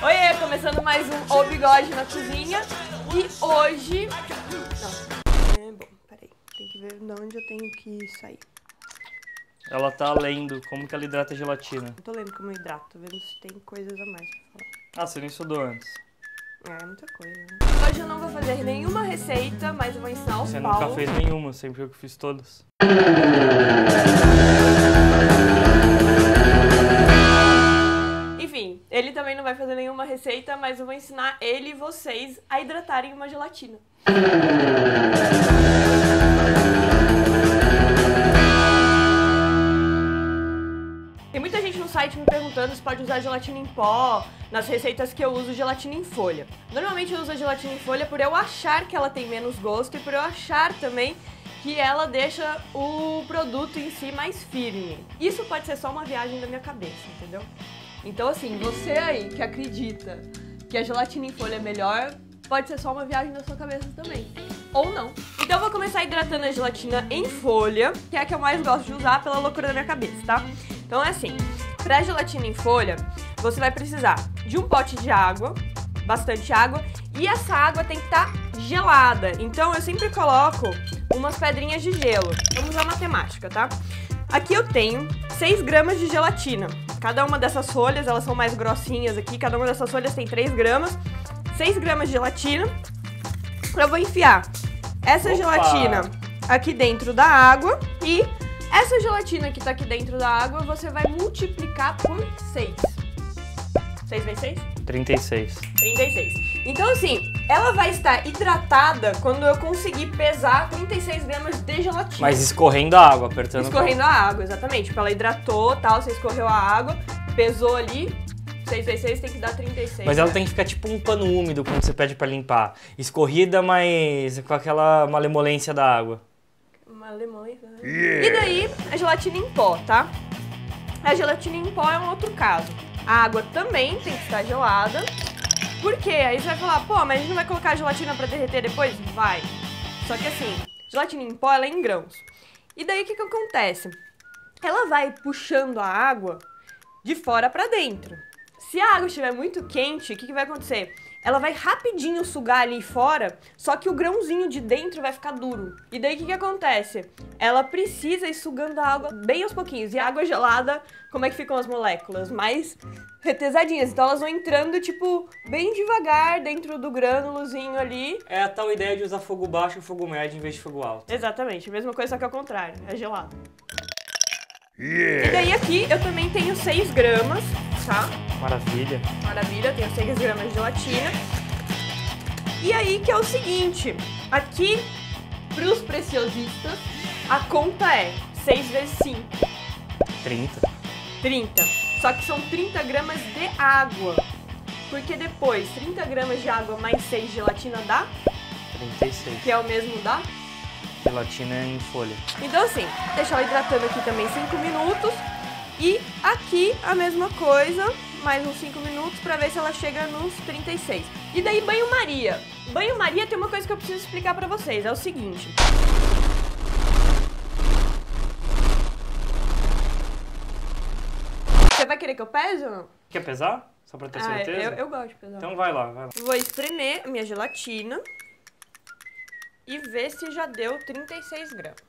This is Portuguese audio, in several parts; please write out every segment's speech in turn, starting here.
Oiê, começando mais um O Bigode na cozinha. E hoje... Não, bom, peraí. Tem que ver de onde eu tenho que sair. Ela tá lendo como que ela hidrata a gelatina. Eu tô lendo como eu hidrato, tô vendo se tem coisas a mais pra falar. Ah, você não estudou antes. É muita coisa, né? Hoje eu não vou fazer nenhuma receita, mas eu vou ensinar o Você Paulo. nunca fez nenhuma, sempre eu que fiz todas. Enfim, ele também não vai fazer nenhuma receita, mas eu vou ensinar ele e vocês a hidratarem uma gelatina. Tem muita gente no site me perguntando se pode usar gelatina em pó, nas receitas que eu uso gelatina em folha. Normalmente eu uso a gelatina em folha por eu achar que ela tem menos gosto e por eu achar também que ela deixa o produto em si mais firme. Isso pode ser só uma viagem da minha cabeça, entendeu? Então assim, você aí que acredita que a gelatina em folha é melhor, pode ser só uma viagem da sua cabeça também. Ou não. Então eu vou começar hidratando a gelatina em folha, que é a que eu mais gosto de usar pela loucura da minha cabeça, tá? Então é assim, pra gelatina em folha, você vai precisar de um pote de água, bastante água, e essa água tem que estar gelada. Então eu sempre coloco umas pedrinhas de gelo. Vamos usar matemática, tá? Aqui eu tenho 6 gramas de gelatina. Cada uma dessas folhas, elas são mais grossinhas aqui, cada uma dessas folhas tem 3 gramas. 6 gramas de gelatina. Eu vou enfiar essa gelatina aqui dentro da água e essa gelatina que tá aqui dentro da água você vai multiplicar por 6. 6 vezes 6? 36. 36. Então assim, ela vai estar hidratada quando eu conseguir pesar 36 gramas de gelatina. Mas escorrendo a água, apertando. Escorrendo a água, exatamente. Tipo, ela hidratou, tal, você escorreu a água, pesou ali, 6 vezes 6 tem que dar 36. Mas ela tem que ficar tipo um pano úmido quando você pede pra limpar. Escorrida, mas com aquela malemolência da água. Malemolência, né? Yeah. E daí, a gelatina em pó, tá? A gelatina em pó é um outro caso. A água também tem que estar gelada. Por quê? Aí você vai falar, pô, mas a gente não vai colocar a gelatina pra derreter depois? Vai. Só que assim, gelatina em pó, ela é em grãos. E daí, o que que acontece? Ela vai puxando a água de fora pra dentro. Se a água estiver muito quente, o que que vai acontecer? Ela vai rapidinho sugar ali fora, só que o grãozinho de dentro vai ficar duro. E daí o que que acontece? Ela precisa ir sugando a água bem aos pouquinhos. E a água gelada, como é que ficam as moléculas? Mais retesadinhas. Então elas vão entrando, tipo, bem devagar dentro do grânulozinho ali. É a tal ideia de usar fogo baixo e fogo médio em vez de fogo alto. Exatamente, a mesma coisa, só que ao contrário, é gelado. Yeah. E daí aqui eu também tenho 6 gramas, tá? Maravilha. Maravilha, tenho 6 gramas de gelatina. E aí que é o seguinte, aqui pros preciosistas, a conta é 6 vezes 5. 30. 30. Só que são 30 gramas de água. Porque depois, 30 gramas de água mais 6 de gelatina dá? 36. Que é o mesmo da? Gelatina em folha. Então assim, deixa ela hidratando aqui também 5 minutos. E aqui a mesma coisa, mais uns 5 minutos pra ver se ela chega nos 36. E daí banho-maria. Banho-maria tem uma coisa que eu preciso explicar pra vocês, é o seguinte. Você vai querer que eu pese ou não? Quer pesar? Só pra ter certeza? Eu gosto de pesar. Então vai lá, vai lá. Vou espremer a minha gelatina e ver se já deu 36 gramas.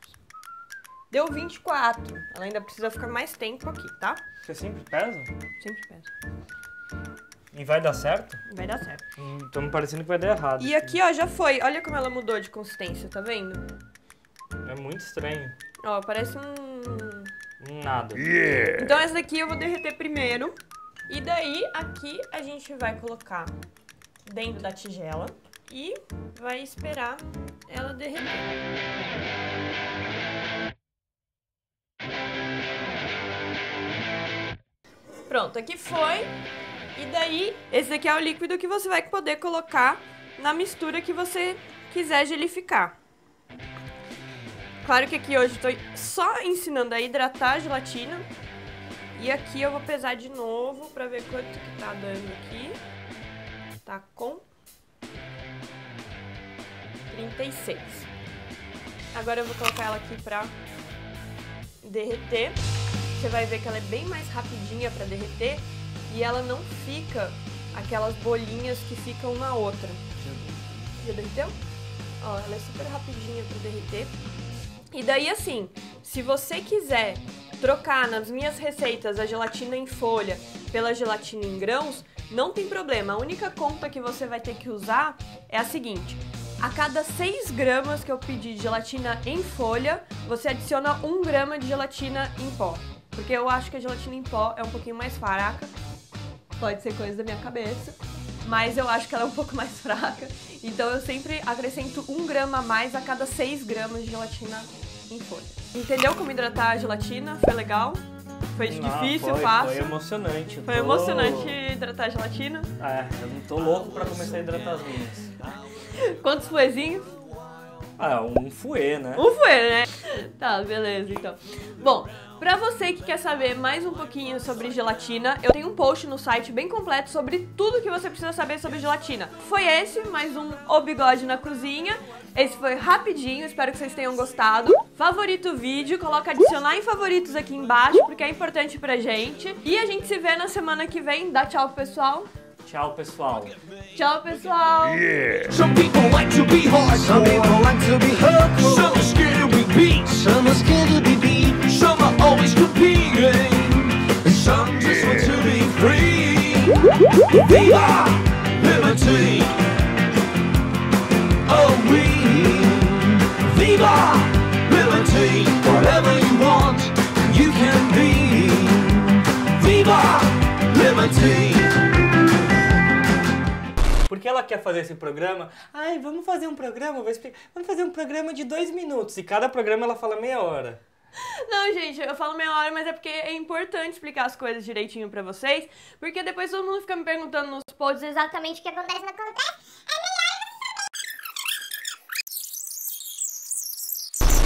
Deu 24. Ela ainda precisa ficar mais tempo aqui, tá? Você sempre pesa? Sempre pesa. E vai dar certo? Vai dar certo. Tô me parecendo que vai dar errado. E aqui, ó, já foi. Olha como ela mudou de consistência, tá vendo? É muito estranho. Ó, parece um... Nada. Yeah. Então essa daqui eu vou derreter primeiro. E daí, aqui a gente vai colocar dentro da tigela e vai esperar ela derreter. Pronto, aqui foi. E daí, esse daqui é o líquido que você vai poder colocar na mistura que você quiser gelificar. Claro que aqui hoje eu tô só ensinando a hidratar a gelatina. E aqui eu vou pesar de novo pra ver quanto que tá dando aqui. Tá com 36. Agora eu vou colocar ela aqui pra derreter. Você vai ver que ela é bem mais rapidinha pra derreter e ela não fica aquelas bolinhas que ficam na outra. Já derreteu? Ó, ela é super rapidinha pra derreter. E daí assim, se você quiser trocar nas minhas receitas a gelatina em folha pela gelatina em grãos, não tem problema. A única conta que você vai ter que usar é a seguinte: a cada 6 gramas que eu pedir de gelatina em folha, você adiciona 1 grama de gelatina em pó. Porque eu acho que a gelatina em pó é um pouquinho mais fraca. Pode ser coisa da minha cabeça, mas eu acho que ela é um pouco mais fraca. Então eu sempre acrescento 1 grama a mais a cada 6 gramas de gelatina em folha. Entendeu como hidratar a gelatina? Foi legal? Foi difícil, fácil? Foi emocionante. Foi emocionante hidratar a gelatina? Eu não tô louco pra começar a hidratar as minhas. Quantos fuezinhos? Um fouet, né? Um fouet, né? Tá, beleza, então. Bom, pra você que quer saber mais um pouquinho sobre gelatina, eu tenho um post no site bem completo sobre tudo que você precisa saber sobre gelatina. Foi esse, mais um O Bigode na Cozinha. Esse foi rapidinho, espero que vocês tenham gostado. Favorita o vídeo, coloca adicionar em favoritos aqui embaixo, porque é importante pra gente. E a gente se vê na semana que vem. Dá tchau pro pessoal. Tchau, pessoal. Tchau, pessoal. Some people like to be hard, some people like to be hardcore. Some are scared to be beat, some are scared to be beat. Some are always competing, and some just want to be free. Viva liberty! Oh, we viva liberty! Whatever you want, you can be. Viva liberty! Por que ela quer fazer esse programa? Ai, vamos fazer um programa, vamos fazer um programa de 2 minutos. E cada programa ela fala meia hora. Não, gente, eu falo meia hora, mas é porque é importante explicar as coisas direitinho pra vocês, porque depois todo mundo fica me perguntando nos posts exatamente o que acontece, não acontece.